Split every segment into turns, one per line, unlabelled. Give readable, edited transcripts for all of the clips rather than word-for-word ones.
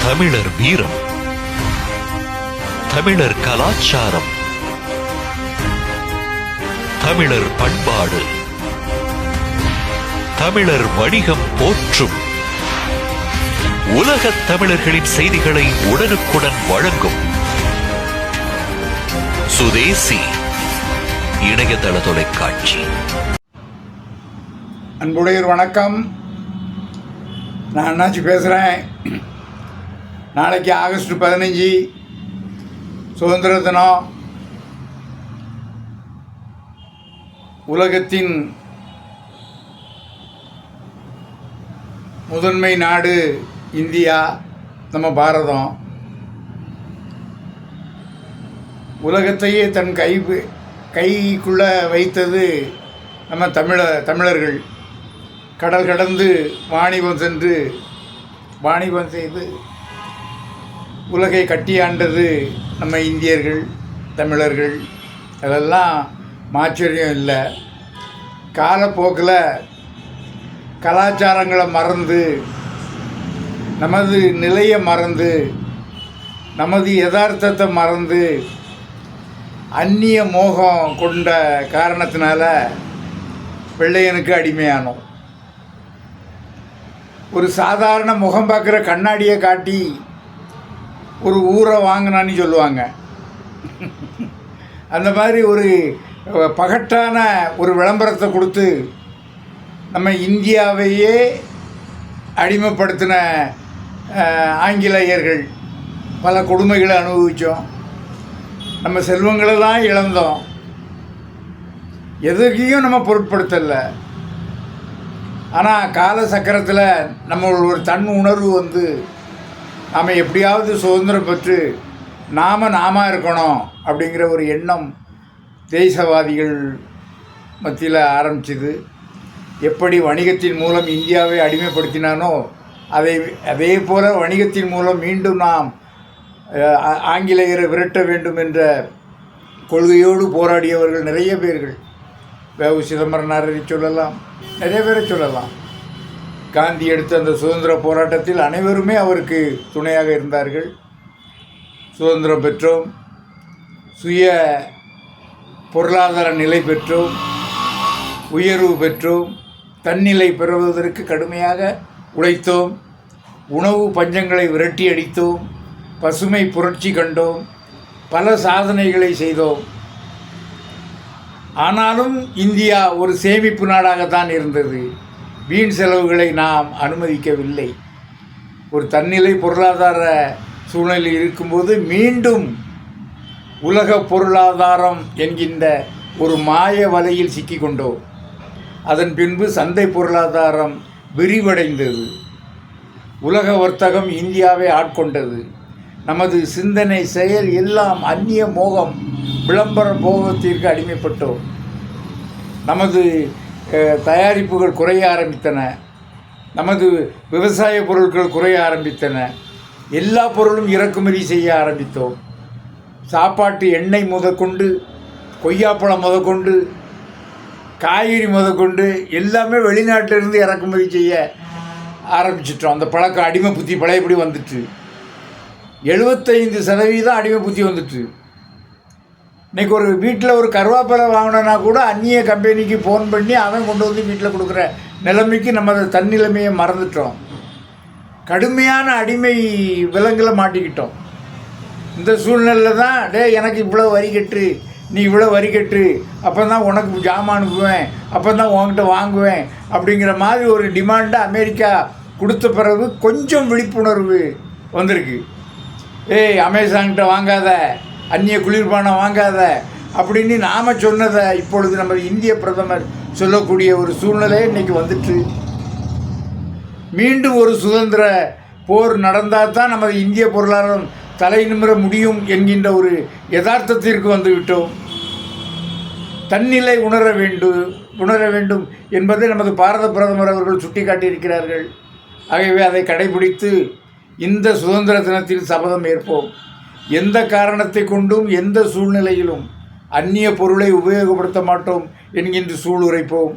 தமிழர் வீரம், தமிழர் கலாச்சாரம், தமிழர் பண்பாடு, தமிழர் வணிகம் போற்றும் உலகத் தமிழர்களின் செய்திகளை உடனுக்குடன் வழங்கும் சுதேசி இணையதள தொலைக்காட்சி.
அன்புடையர் வணக்கம். நான் அண்ணாச்சி பேசுகிறேன். நாளைக்கு ஆகஸ்ட் 15 சுதந்திர தினம். உலகத்தின் முதன்மை நாடு இந்தியா, நம்ம பாரதம். உலகத்தையே தன் கைக்குள்ளே வைத்தது நம்ம தமிழர்கள். கடல் கடந்து வாணிபம் செய்து உலகை கட்டியாண்டது நம்ம இந்தியர்கள், தமிழர்கள். அதெல்லாம் ஆச்சரியம் இல்லை. காலப்போக்கில் கலாச்சாரங்களை மறந்து, நமது நிலையை மறந்து, நமது யதார்த்தத்தை மறந்து, அந்நிய மோகம் கொண்ட காரணத்தினால வெள்ளையனுக்கு அடிமையானோம். ஒரு சாதாரண முகம் பார்க்குற கண்ணாடியை காட்டி ஒரு ஊரை வாங்கினான்னு சொல்லுவாங்க. அந்த மாதிரி ஒரு பகட்டான ஒரு விளம்பரத்தை கொடுத்து நம்ம இந்தியாவையே அடிமைப்படுத்தின ஆங்கிலேயர்கள் பல கொடுமைகளை அனுபவித்தோம். நம்ம செல்வங்களை தான் இழந்தோம். எதுக்கையும் நம்ம பொருட்படுத்தலை. ஆனால் கால சக்கரத்தில் நம்ம ஒரு தன் உணர்வு வந்து நாம் எப்படியாவது சுதந்திரம் பெற்று நாம இருக்கணும் அப்படிங்கிற ஒரு எண்ணம் தேசவாதிகள் மத்தியில் ஆரம்பிச்சுது. எப்படி வணிகத்தின் மூலம் இந்தியாவை அடிமைப்படுத்தினானோ அதே போல் வணிகத்தின் மூலம் மீண்டும் நாம் ஆங்கிலேயரை விரட்ட வேண்டும் என்ற கொள்கையோடு போராடியவர்கள் நிறைய பேர்கள். வ.உ. சிதம்பரனாரை சொல்லலாம், நிறைய பேரை சொல்லலாம். காந்தி எடுத்த அந்த சுதந்திர போராட்டத்தில் அனைவருமே அவருக்கு துணையாக இருந்தார்கள். சுதந்திரம் பெற்றோம், சுய பொருளாதார நிலை பெற்றோம், உயர்வு பெற்றோம், தன்னிலை பெறுவதற்கு கடுமையாக உழைத்தோம், உணவு பஞ்சங்களை விரட்டி அடித்தோம், பசுமை புரட்சி கண்டோம், பல சாதனைகளை செய்தோம். ஆனாலும் இந்தியா ஒரு சேமிப்பு நாடாகத்தான் இருந்தது. வீண் செலவுகளை நாம் அனுமதிக்கவில்லை. ஒரு தன்னிலை பொருளாதார சூழ்நிலை இருக்கும்போது மீண்டும் உலக பொருளாதாரம் என்கின்ற ஒரு மாய வலையில் சிக்கிக்கொண்டோம். அதன் பின்பு சந்தை பொருளாதாரம் விரிவடைந்தது. உலக வர்த்தகம் இந்தியாவை ஆட்கொண்டது. நமது சிந்தனை, செயல் எல்லாம் அந்நிய மோகம், விளம்பர போகத்திற்கு அடிமைப்பட்டோம். நமது தயாரிப்புகள் குறைய ஆரம்பித்தன. நமது விவசாய பொருட்கள் குறைய ஆரம்பித்தன. எல்லா பொருளும் இறக்குமதி செய்ய ஆரம்பித்தோம். சாப்பாட்டு எண்ணெய் முதற்கொண்டு, கொய்யாப்பழம் முதற்கொண்டு, காய்கறி முதற்கொண்டு எல்லாமே வெளிநாட்டிலிருந்து இறக்குமதி செய்ய ஆரம்பிச்சிட்டோம். அந்த பழக்கம், அடிமை புத்தி பழையபடி வந்துட்டு 75% அடிமை புத்தி வந்துட்டு. இன்றைக்கி ஒரு வீட்டில் ஒரு கருவேப்பிலை வாங்கினா கூட அந்நிய கம்பெனிக்கு ஃபோன் பண்ணி அவன் கொண்டு வந்து வீட்டில் கொடுக்குற நிலைமைக்கு நம்ம தன்னிலைமையை மறந்துட்டோம். கடுமையான அடிமை விலங்குல மாட்டிக்கிட்டோம். இந்த சூழ்நிலையில் தான் எனக்கு இவ்வளோ வரி கட்டு, நீ இவ்வளோ வரி கட்டு, அப்போ தான் உனக்கு ஜாமான் அனுப்புவேன், அப்போ தான் உங்ககிட்ட வாங்குவேன் அப்படிங்கிற மாதிரி ஒரு டிமாண்டை அமெரிக்கா கொடுத்த பிறகு கொஞ்சம் விழிப்புணர்வு வந்திருக்கு. அமேசான்கிட்ட வாங்காத, அந்நிய குளிர்பானம் வாங்காத அப்படின்னு நாம் சொன்னதை இப்பொழுது நம்ம இந்திய பிரதமர் சொல்லக்கூடிய ஒரு சூழ்நிலை இன்றைக்கி வந்துட்டு, மீண்டும் ஒரு சுதந்திர போர் நடந்தால் தான் நமது இந்திய பொருளாதாரம் தலை நிமிர முடியும் என்கின்ற ஒரு யதார்த்தத்திற்கு வந்துவிட்டோம். தன்னிலை உணர வேண்டும் என்பதை நமது பாரத பிரதமர் அவர்கள் சுட்டி காட்டியிருக்கிறார்கள். ஆகவே அதை கடைபிடித்து இந்த சுதந்திர தினத்தில் சபதம் ஏற்போம். எந்த காரணத்தை கொண்டும் எந்த சூழ்நிலையிலும் அந்நிய பொருளை உபயோகப்படுத்த மாட்டோம் என்கின்ற சூளுரைப்போம்.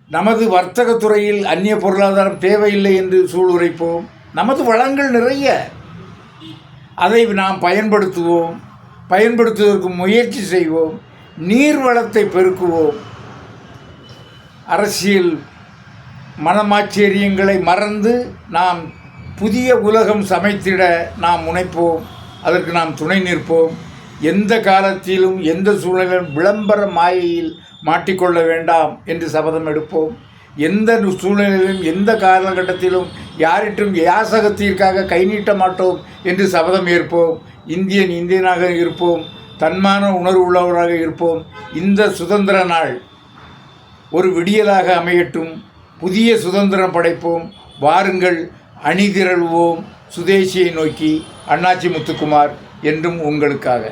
நமது வர்த்தகத் துறையில் அந்நிய பொருளாதாரம் தேவையில்லை என்று சூளுரைப்போம். நமது வளங்கள் நிறைய, அதை நாம் பயன்படுத்துவோம், பயன்படுத்துவதற்கு முயற்சி செய்வோம், நீர் வளத்தை பெருக்குவோம். அரசியல் மனமாச்சரியங்களை மறந்து நாம் புதிய உலகம் சமைத்திட நாம் முனைப்போம். அதற்கு நாம் துணை நிற்போம். எந்த காலத்திலும் எந்த சூழ்நிலையிலும் விளம்பர மாயையில் மாட்டிக்கொள்ள வேண்டாம் என்று சபதம் எடுப்போம். எந்த சூழ்நிலையிலும் எந்த காலகட்டத்திலும் யாரிட்டும் யாசகத்திற்காக கை நீட்ட மாட்டோம் என்று சபதம் ஏற்போம். இந்தியனாக இருப்போம், தன்மான உணர்வு உள்ளவராக இருப்போம். இந்த சுதந்திர நாள் ஒரு விடியலாக அமையட்டும். புதிய சுதந்திரம் படைப்போம். வாருங்கள், அணிதிரள்வோம் சுதேசியை நோக்கி. அண்ணாச்சி முத்துக்குமார் என்றும் உங்களுக்காக.